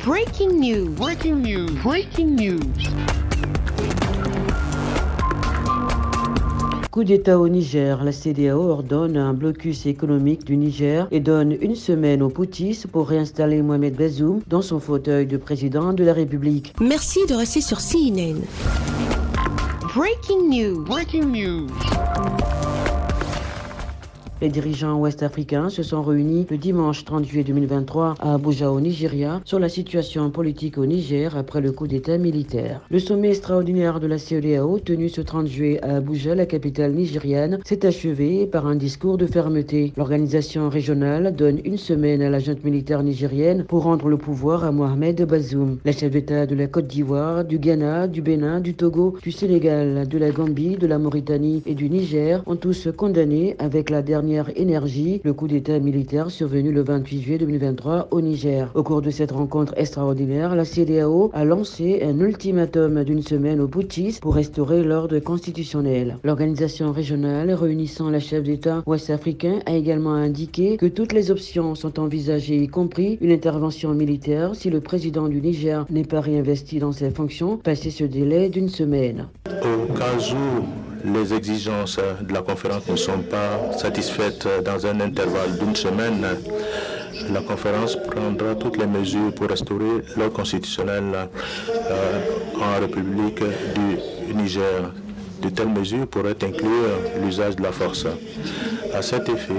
Breaking news. Breaking news. Breaking news. Coup d'État au Niger, la CEDEAO ordonne un blocus économique du Niger et donne une semaine aux poutistes pour réinstaller Mohamed Bazoum dans son fauteuil de président de la République. Merci de rester sur CNN. Breaking news. Breaking news. Les dirigeants ouest-africains se sont réunis le dimanche 30 juillet 2023 à Abuja au Nigeria sur la situation politique au Niger après le coup d'État militaire. Le sommet extraordinaire de la CEDEAO tenu ce 30 juillet à Abuja, la capitale nigériane, s'est achevé par un discours de fermeté. L'organisation régionale donne une semaine à la junte militaire nigérienne pour rendre le pouvoir à Mohamed Bazoum. Les chefs d'État de la Côte d'Ivoire, du Ghana, du Bénin, du Togo, du Sénégal, de la Gambie, de la Mauritanie et du Niger ont tous condamné avec la dernière énergie le coup d'État militaire survenu le 28 juillet 2023 au Niger. Au cours de cette rencontre extraordinaire, la CEDEAO a lancé un ultimatum d'une semaine aux poutistes pour restaurer l'ordre constitutionnel. L'organisation régionale réunissant les chefs d'État ouest-africains a également indiqué que toutes les options sont envisagées, y compris une intervention militaire si le président du Niger n'est pas réinvesti dans ses fonctions, passé ce délai d'une semaine. Au cas où les exigences de la conférence ne sont pas satisfaites dans un intervalle d'une semaine, la conférence prendra toutes les mesures pour restaurer l'ordre constitutionnel en République du Niger. De telles mesures pourraient inclure l'usage de la force. À cet effet,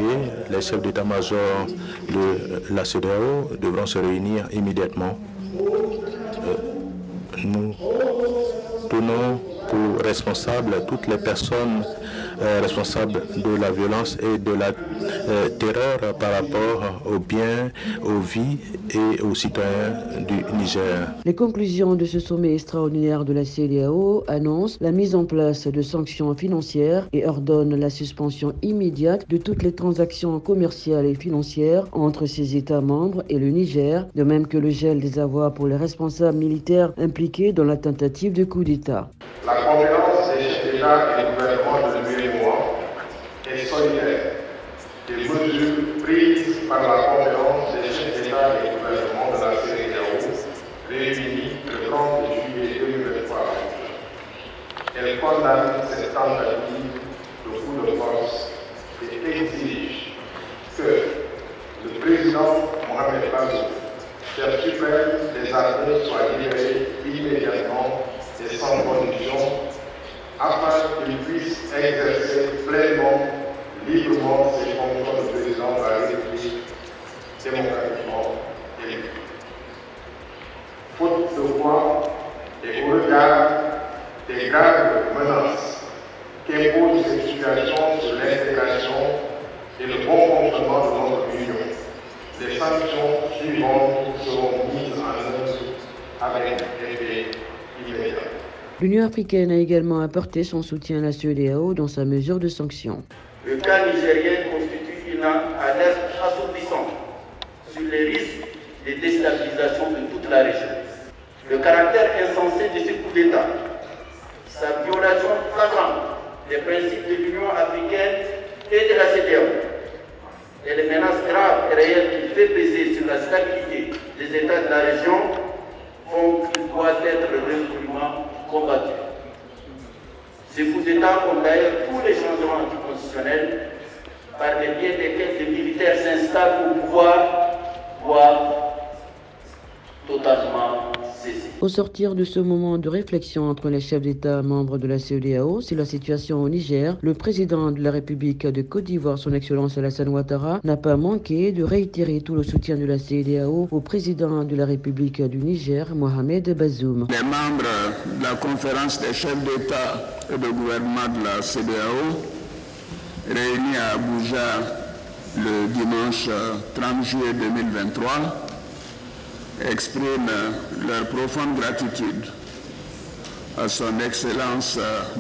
les chefs d'état-major de la CEDEAO devront se réunir immédiatement. Nous tenons pour responsables toutes les personnes responsables de la violence et de la terreur par rapport aux biens, aux vies et aux citoyens du Niger. Les conclusions de ce sommet extraordinaire de la CEDEAO annoncent la mise en place de sanctions financières et ordonnent la suspension immédiate de toutes les transactions commerciales et financières entre ses États membres et le Niger, de même que le gel des avoirs pour les responsables militaires impliqués dans la tentative de coup d'État. La conférence des chefs d'État et de gouvernement de l'UEMOA est solidaire des mesures prises par la conférence des chefs d'État et de gouvernement de la CEDEAO réunie le 30 juillet 2023. Elle condamne cette tentative de coup de force et exige que le président Mohamed Bazoum, chef suprême des armées, soit libéré immédiatement et sans condition, afin qu'il puisse exercer pleinement, librement ses fonctions de président de la République démocratiquement élue. Faute de quoi, et au regard des graves menaces qu'impose cette situation sur l'intégration et le bon fonctionnement de notre Union, les sanctions suivantes seront mises en œuvre avec effet immédiat. L'Union africaine a également apporté son soutien à la CEDEAO dans sa mesure de sanctions. Le cas nigérien constitue une alerte assourdissante sur les risques de déstabilisation de toute la région. Le caractère insensé de ce coup d'État, sa violation flagrante des principes de l'Union africaine et de la CEDEAO, et les menaces graves et réelles qu'il fait peser sur la stabilité des États de la région font qu'il doit être résolument combattu. Ces coups d'État ont d'ailleurs tous les changements anticonstitutionnels par les biais desquels les militaires s'installent au pouvoir doivent totalement cesser. Au sortir de ce moment de réflexion entre les chefs d'État membres de la CEDEAO sur la situation au Niger, le président de la République de Côte d'Ivoire, son Excellence Alassane Ouattara, n'a pas manqué de réitérer tout le soutien de la CEDEAO au président de la République du Niger, Mohamed Bazoum. Les membres de la conférence des chefs d'État et de gouvernement de la CEDEAO, réunis à Abuja le dimanche 30 juillet 2023, expriment leur profonde gratitude à son Excellence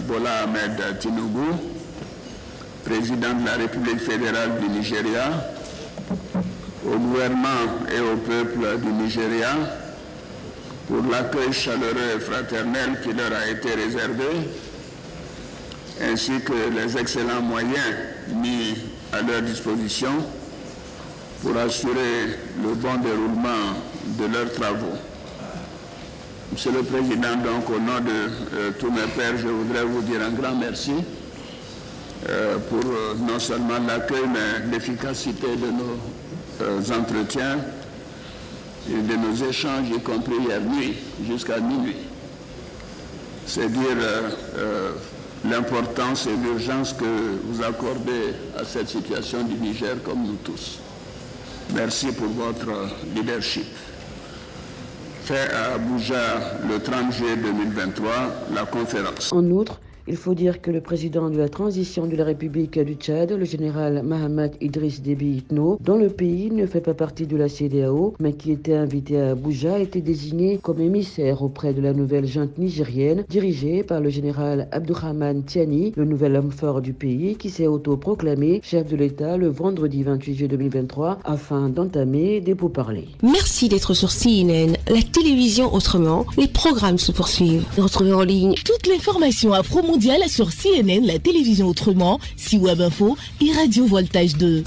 Bola Ahmed Tinubu, président de la République fédérale du Nigeria, au gouvernement et au peuple du Nigeria pour l'accueil chaleureux et fraternel qui leur a été réservé, ainsi que les excellents moyens mis à leur disposition pour assurer le bon déroulement de leurs travaux. Monsieur le Président, donc au nom de tous mes pairs, je voudrais vous dire un grand merci pour non seulement l'accueil, mais l'efficacité de nos entretiens et de nos échanges, y compris hier nuit, jusqu'à minuit. C'est dire l'importance et l'urgence que vous accordez à cette situation du Niger comme nous tous. Merci pour votre leadership. Fait à Abuja le 30 juillet 2023, la conférence. En outre, il faut dire que le président de la transition de la République du Tchad, le général Mahamat Idriss Déby Itno, dont le pays ne fait pas partie de la CEDEAO, mais qui était invité à Abuja, a été désigné comme émissaire auprès de la nouvelle junte nigérienne, dirigée par le général Abdourahmane Tiani, le nouvel homme fort du pays, qui s'est autoproclamé chef de l'État le vendredi 28 juillet 2023, afin d'entamer des pourparlers. Merci d'être sur CNN, la télévision autrement. Les programmes se poursuivent. Retrouvez en ligne toute l'information afro-mondiale sur CNN, la télévision autrement, C-Web Info et Radio Voltage 2.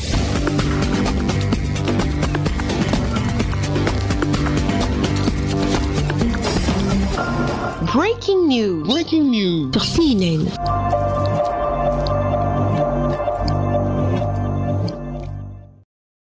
Breaking news. sur CNN.